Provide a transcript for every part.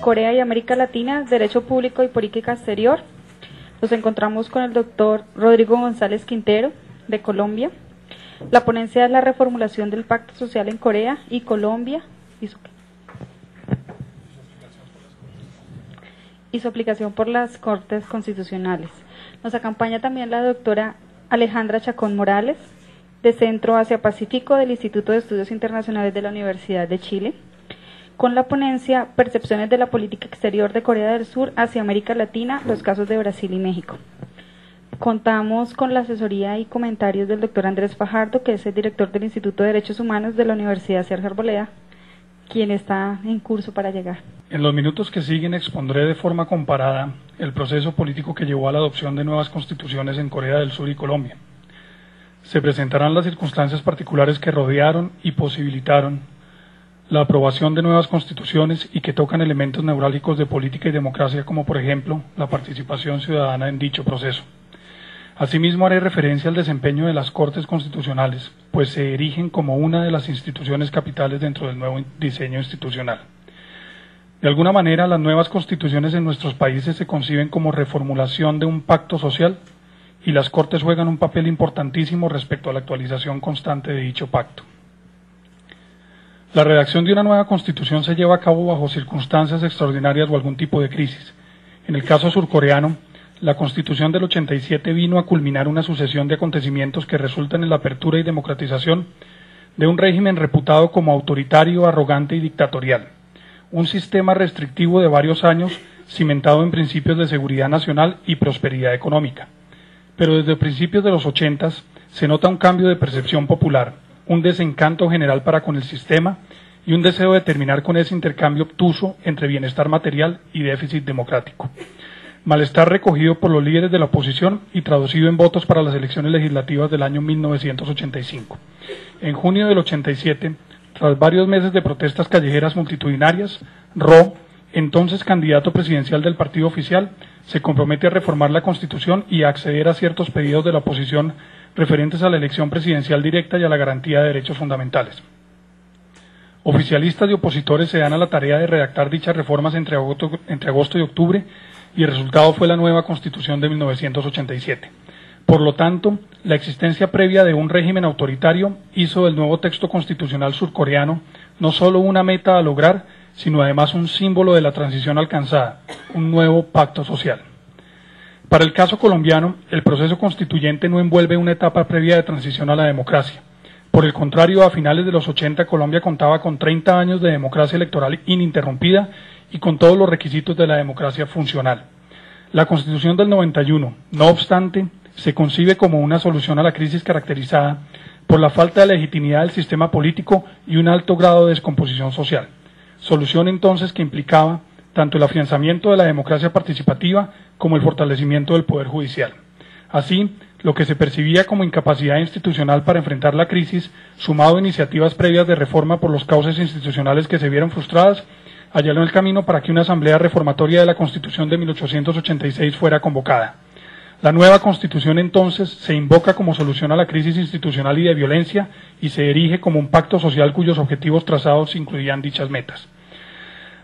Corea y América Latina, Derecho Público y Política Exterior. Nos encontramos con el doctor Rodrigo González Quintero, de Colombia. La ponencia es la reformulación del Pacto Social en Corea y Colombia y su aplicación por las Cortes Constitucionales. Nos acompaña también la doctora Alejandra Chacón Morales, de Centro Asia-Pacífico del Instituto de Estudios Internacionales de la Universidad de Chile, con la ponencia Percepciones de la Política Exterior de Corea del Sur hacia América Latina, los casos de Brasil y México. Contamos con la asesoría y comentarios del doctor Andrés Fajardo, que es el director del Instituto de Derechos Humanos de la Universidad Sergio Arboleda, quien está en curso para llegar. En los minutos que siguen expondré de forma comparada el proceso político que llevó a la adopción de nuevas constituciones en Corea del Sur y Colombia. Se presentarán las circunstancias particulares que rodearon y posibilitaron la aprobación de nuevas constituciones y que tocan elementos neurálgicos de política y democracia, como por ejemplo la participación ciudadana en dicho proceso. Asimismo, haré referencia al desempeño de las Cortes Constitucionales, pues se erigen como una de las instituciones capitales dentro del nuevo diseño institucional. De alguna manera, las nuevas constituciones en nuestros países se conciben como reformulación de un pacto social, y las Cortes juegan un papel importantísimo respecto a la actualización constante de dicho pacto. La redacción de una nueva constitución se lleva a cabo bajo circunstancias extraordinarias o algún tipo de crisis. En el caso surcoreano, la Constitución del 87 vino a culminar una sucesión de acontecimientos que resultan en la apertura y democratización de un régimen reputado como autoritario, arrogante y dictatorial. Un sistema restrictivo de varios años cimentado en principios de seguridad nacional y prosperidad económica. Pero desde principios de los 80 se nota un cambio de percepción popular, un desencanto general para con el sistema y un deseo de terminar con ese intercambio obtuso entre bienestar material y déficit democrático. Malestar recogido por los líderes de la oposición y traducido en votos para las elecciones legislativas del año 1985. En junio del 87, tras varios meses de protestas callejeras multitudinarias, Ro, entonces candidato presidencial del partido oficial, se compromete a reformar la Constitución y a acceder a ciertos pedidos de la oposición referentes a la elección presidencial directa y a la garantía de derechos fundamentales. Oficialistas y opositores se dan a la tarea de redactar dichas reformas entre agosto y octubre, y el resultado fue la nueva Constitución de 1987. Por lo tanto, la existencia previa de un régimen autoritario hizo del nuevo texto constitucional surcoreano no solo una meta a lograr, sino además un símbolo de la transición alcanzada, un nuevo pacto social. Para el caso colombiano, el proceso constituyente no envuelve una etapa previa de transición a la democracia. Por el contrario, a finales de los 80 Colombia contaba con 30 años de democracia electoral ininterrumpida y con todos los requisitos de la democracia funcional. La Constitución del 91, no obstante, se concibe como una solución a la crisis caracterizada por la falta de legitimidad del sistema político y un alto grado de descomposición social. Solución entonces que implicaba tanto el afianzamiento de la democracia participativa como el fortalecimiento del Poder Judicial. Así, lo que se percibía como incapacidad institucional para enfrentar la crisis, sumado a iniciativas previas de reforma por los cauces institucionales que se vieron frustradas, allanó el camino para que una asamblea reformatoria de la Constitución de 1886 fuera convocada. La nueva Constitución entonces se invoca como solución a la crisis institucional y de violencia y se erige como un pacto social cuyos objetivos trazados incluían dichas metas.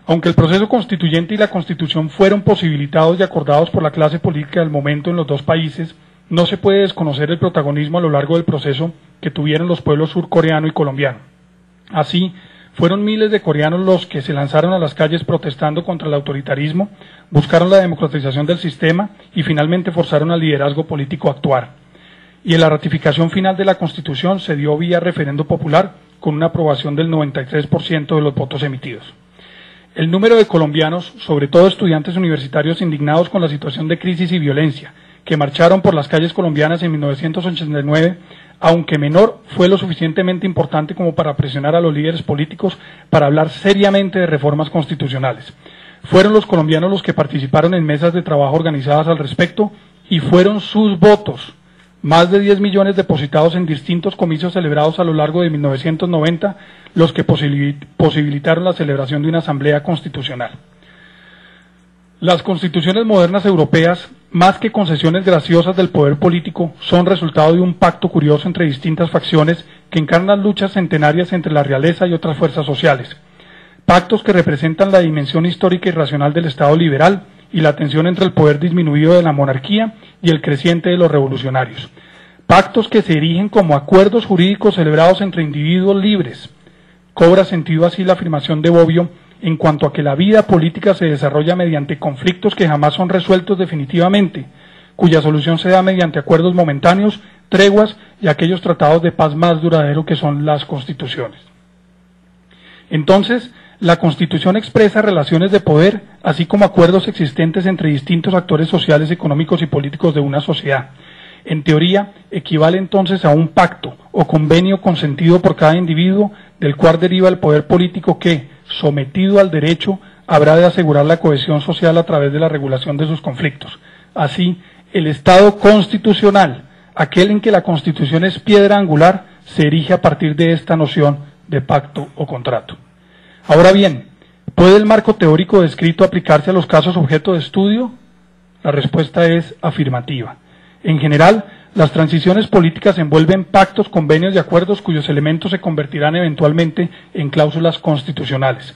Aunque el proceso constituyente y la Constitución fueron posibilitados y acordados por la clase política del momento en los dos países, no se puede desconocer el protagonismo a lo largo del proceso que tuvieron los pueblos surcoreano y colombiano. Así, fueron miles de coreanos los que se lanzaron a las calles protestando contra el autoritarismo, buscaron la democratización del sistema y finalmente forzaron al liderazgo político a actuar. Y en la ratificación final de la Constitución se dio vía referendo popular con una aprobación del 93% de los votos emitidos. El número de colombianos, sobre todo estudiantes universitarios indignados con la situación de crisis y violencia, que marcharon por las calles colombianas en 1989, aunque menor, fue lo suficientemente importante como para presionar a los líderes políticos para hablar seriamente de reformas constitucionales. Fueron los colombianos los que participaron en mesas de trabajo organizadas al respecto y fueron sus votos, más de 10 millones depositados en distintos comicios celebrados a lo largo de 1990, los que posibilitaron la celebración de una asamblea constitucional. Las constituciones modernas europeas, más que concesiones graciosas del poder político, son resultado de un pacto curioso entre distintas facciones que encarnan luchas centenarias entre la realeza y otras fuerzas sociales. pactos que representan la dimensión histórica y racional del Estado liberal y la tensión entre el poder disminuido de la monarquía y el creciente de los revolucionarios. Pactos que se erigen como acuerdos jurídicos celebrados entre individuos libres. Cobra sentido así la afirmación de Bobbio en cuanto a que la vida política se desarrolla mediante conflictos que jamás son resueltos definitivamente, cuya solución se da mediante acuerdos momentáneos, treguas y aquellos tratados de paz más duraderos que son las constituciones. Entonces, la Constitución expresa relaciones de poder, así como acuerdos existentes entre distintos actores sociales, económicos y políticos de una sociedad. En teoría, equivale entonces a un pacto o convenio consentido por cada individuo, del cual deriva el poder político que, sometido al derecho, habrá de asegurar la cohesión social a través de la regulación de sus conflictos. Así, el Estado constitucional, aquel en que la Constitución es piedra angular, se erige a partir de esta noción de pacto o contrato. Ahora bien, ¿puede el marco teórico descrito aplicarse a los casos objeto de estudio? La respuesta es afirmativa. En general, las transiciones políticas envuelven pactos, convenios y acuerdos cuyos elementos se convertirán eventualmente en cláusulas constitucionales.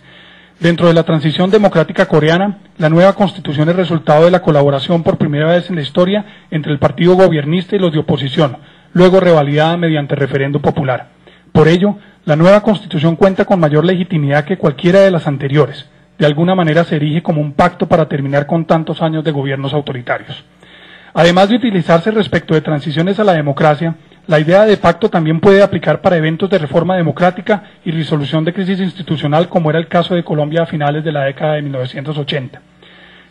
Dentro de la transición democrática coreana, la nueva constitución es resultado de la colaboración por primera vez en la historia entre el partido gobiernista y los de oposición, luego revalidada mediante referendo popular. Por ello, la nueva constitución cuenta con mayor legitimidad que cualquiera de las anteriores. De alguna manera se erige como un pacto para terminar con tantos años de gobiernos autoritarios. Además de utilizarse respecto de transiciones a la democracia, la idea de pacto también puede aplicar para eventos de reforma democrática y resolución de crisis institucional, como era el caso de Colombia a finales de la década de 1980.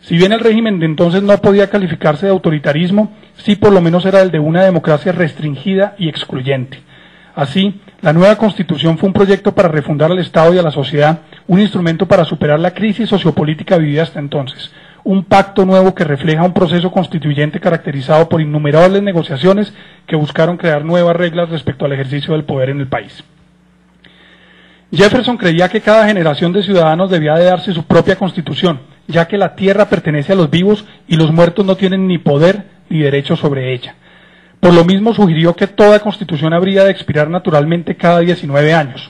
Si bien el régimen de entonces no podía calificarse de autoritarismo, sí por lo menos era el de una democracia restringida y excluyente. Así, la nueva Constitución fue un proyecto para refundar al Estado y a la sociedad, un instrumento para superar la crisis sociopolítica vivida hasta entonces, un pacto nuevo que refleja un proceso constituyente caracterizado por innumerables negociaciones que buscaron crear nuevas reglas respecto al ejercicio del poder en el país. Jefferson creía que cada generación de ciudadanos debía de darse su propia constitución, ya que la tierra pertenece a los vivos y los muertos no tienen ni poder ni derecho sobre ella. Por lo mismo sugirió que toda constitución habría de expirar naturalmente cada 19 años.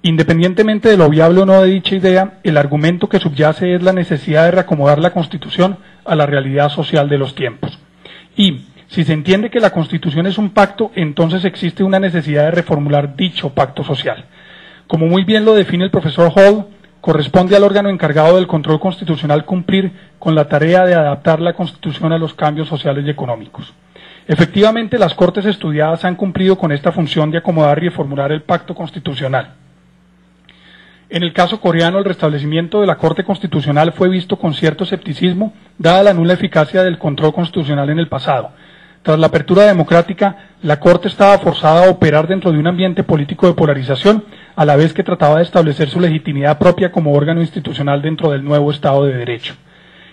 Independientemente de lo viable o no de dicha idea, el argumento que subyace es la necesidad de reacomodar la Constitución a la realidad social de los tiempos. Y, si se entiende que la Constitución es un pacto, entonces existe una necesidad de reformular dicho pacto social. Como muy bien lo define el profesor Hall, corresponde al órgano encargado del control constitucional cumplir con la tarea de adaptar la Constitución a los cambios sociales y económicos. Efectivamente, las Cortes estudiadas han cumplido con esta función de acomodar y reformular el pacto constitucional. En el caso coreano, el restablecimiento de la Corte Constitucional fue visto con cierto escepticismo, dada la nula eficacia del control constitucional en el pasado. Tras la apertura democrática, la Corte estaba forzada a operar dentro de un ambiente político de polarización, a la vez que trataba de establecer su legitimidad propia como órgano institucional dentro del nuevo Estado de Derecho.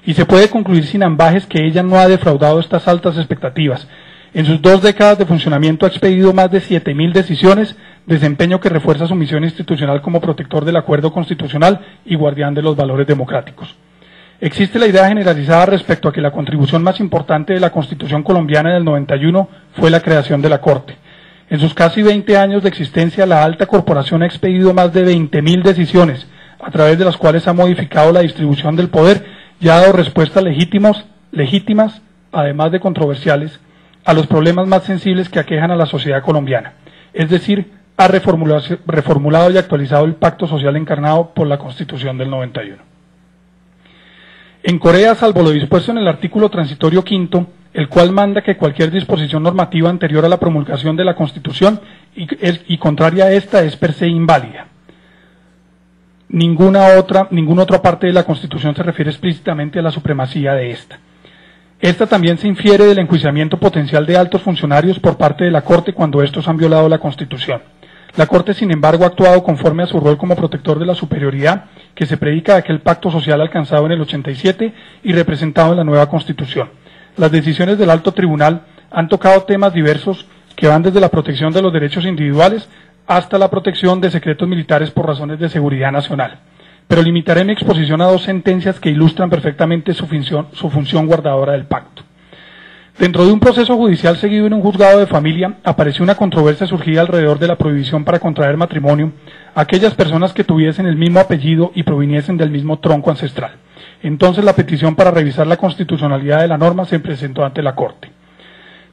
Y se puede concluir sin ambajes que ella no ha defraudado estas altas expectativas. En sus 2 décadas de funcionamiento ha expedido más de 7.000 decisiones, desempeño que refuerza su misión institucional como protector del acuerdo constitucional y guardián de los valores democráticos. Existe la idea generalizada respecto a que la contribución más importante de la Constitución colombiana del 91 fue la creación de la Corte. En sus casi 20 años de existencia, la alta corporación ha expedido más de 20.000 decisiones, a través de las cuales ha modificado la distribución del poder y ha dado respuestas legítimas, además de controversiales, a los problemas más sensibles que aquejan a la sociedad colombiana. Es decir, ha reformulado y actualizado el pacto social encarnado por la Constitución del 91. En Corea, salvo lo dispuesto en el artículo transitorio 5, el cual manda que cualquier disposición normativa anterior a la promulgación de la Constitución y contraria a esta es per se inválida. Ninguna otra parte de la Constitución se refiere explícitamente a la supremacía de esta. Esta también se infiere del enjuiciamiento potencial de altos funcionarios por parte de la Corte cuando estos han violado la Constitución. La Corte, sin embargo, ha actuado conforme a su rol como protector de la superioridad que se predica de aquel pacto social alcanzado en el 87 y representado en la nueva Constitución. Las decisiones del Alto Tribunal han tocado temas diversos que van desde la protección de los derechos individuales hasta la protección de secretos militares por razones de seguridad nacional. Pero limitaré mi exposición a 2 sentencias que ilustran perfectamente su función guardadora del pacto. Dentro de un proceso judicial seguido en un juzgado de familia, apareció una controversia surgida alrededor de la prohibición para contraer matrimonio a aquellas personas que tuviesen el mismo apellido y proviniesen del mismo tronco ancestral. Entonces la petición para revisar la constitucionalidad de la norma se presentó ante la Corte.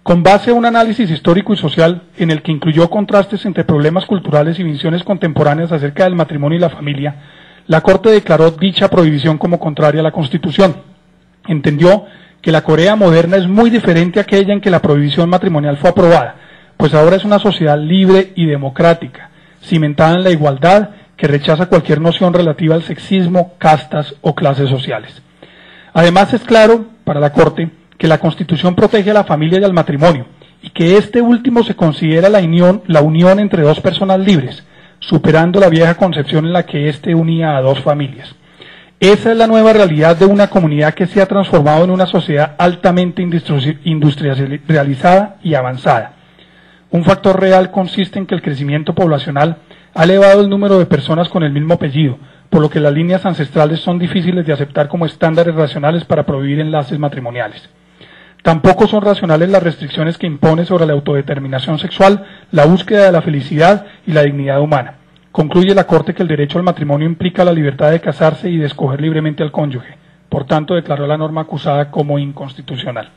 Con base a un análisis histórico y social en el que incluyó contrastes entre problemas culturales y visiones contemporáneas acerca del matrimonio y la familia, la Corte declaró dicha prohibición como contraria a la Constitución. Entendió que la Corea moderna es muy diferente a aquella en que la prohibición matrimonial fue aprobada, pues ahora es una sociedad libre y democrática, cimentada en la igualdad, que rechaza cualquier noción relativa al sexismo, castas o clases sociales. Además es claro, para la Corte, que la Constitución protege a la familia y al matrimonio, y que este último se considera la unión entre dos personas libres, superando la vieja concepción en la que éste unía a dos familias. Esa es la nueva realidad de una comunidad que se ha transformado en una sociedad altamente industrializada y avanzada. Un factor real consiste en que el crecimiento poblacional ha elevado el número de personas con el mismo apellido, por lo que las líneas ancestrales son difíciles de aceptar como estándares racionales para prohibir enlaces matrimoniales. Tampoco son racionales las restricciones que impone sobre la autodeterminación sexual, la búsqueda de la felicidad y la dignidad humana. Concluye la Corte que el derecho al matrimonio implica la libertad de casarse y de escoger libremente al cónyuge. Por tanto, declaró la norma acusada como inconstitucional.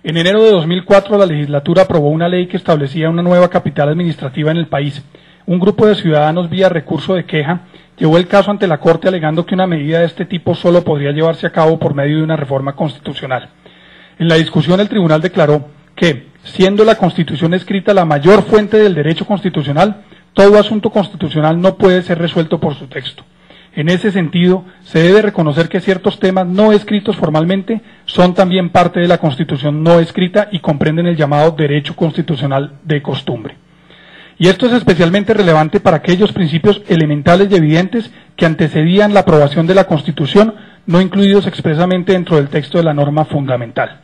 En enero de 2004, la legislatura aprobó una ley que establecía una nueva capital administrativa en el país. Un grupo de ciudadanos, vía recurso de queja, llevó el caso ante la Corte alegando que una medida de este tipo solo podría llevarse a cabo por medio de una reforma constitucional. En la discusión, el tribunal declaró que, siendo la Constitución escrita la mayor fuente del derecho constitucional, todo asunto constitucional no puede ser resuelto por su texto. En ese sentido, se debe reconocer que ciertos temas no escritos formalmente son también parte de la Constitución no escrita y comprenden el llamado derecho constitucional de costumbre. Y esto es especialmente relevante para aquellos principios elementales y evidentes que antecedían la aprobación de la Constitución, no incluidos expresamente dentro del texto de la norma fundamental.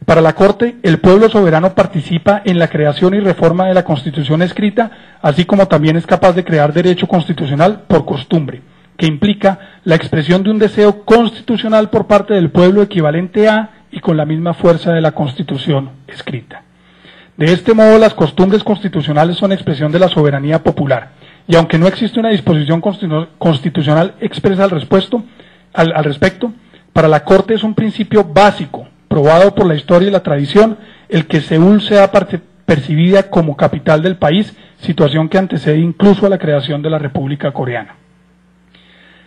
Para la Corte, el pueblo soberano participa en la creación y reforma de la Constitución escrita, así como también es capaz de crear derecho constitucional por costumbre, que implica la expresión de un deseo constitucional por parte del pueblo equivalente a y con la misma fuerza de la Constitución escrita. De este modo, las costumbres constitucionales son expresión de la soberanía popular, y aunque no existe una disposición constitucional expresa al respecto, para la Corte es un principio básico, probado por la historia y la tradición, el que Seúl sea percibida como capital del país, situación que antecede incluso a la creación de la República Coreana.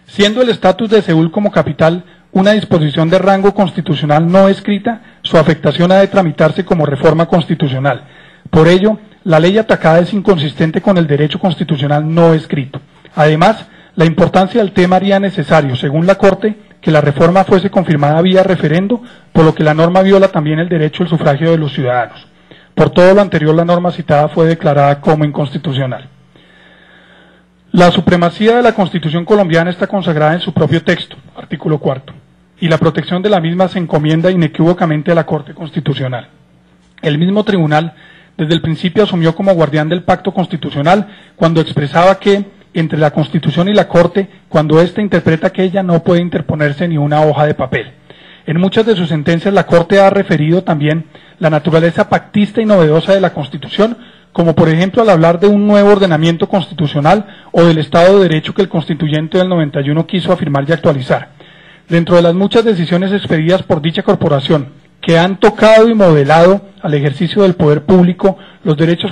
Siendo el estatus de Seúl como capital una disposición de rango constitucional no escrita, su afectación ha de tramitarse como reforma constitucional. Por ello, la ley atacada es inconsistente con el derecho constitucional no escrito. Además, la importancia del tema haría necesario, según la Corte, que la reforma fuese confirmada vía referendo, por lo que la norma viola también el derecho al sufragio de los ciudadanos. Por todo lo anterior, la norma citada fue declarada como inconstitucional. La supremacía de la Constitución colombiana está consagrada en su propio texto, artículo 4, y la protección de la misma se encomienda inequívocamente a la Corte Constitucional. El mismo tribunal, desde el principio, asumió como guardián del pacto constitucional cuando expresaba que, entre la Constitución y la Corte, cuando ésta interpreta que ella no puede interponerse ni una hoja de papel. En muchas de sus sentencias, la Corte ha referido también la naturaleza pactista y novedosa de la Constitución, como por ejemplo al hablar de un nuevo ordenamiento constitucional o del Estado de Derecho que el constituyente del 91 quiso afirmar y actualizar. Dentro de las muchas decisiones expedidas por dicha corporación, que han tocado y modelado al ejercicio del poder público los derechos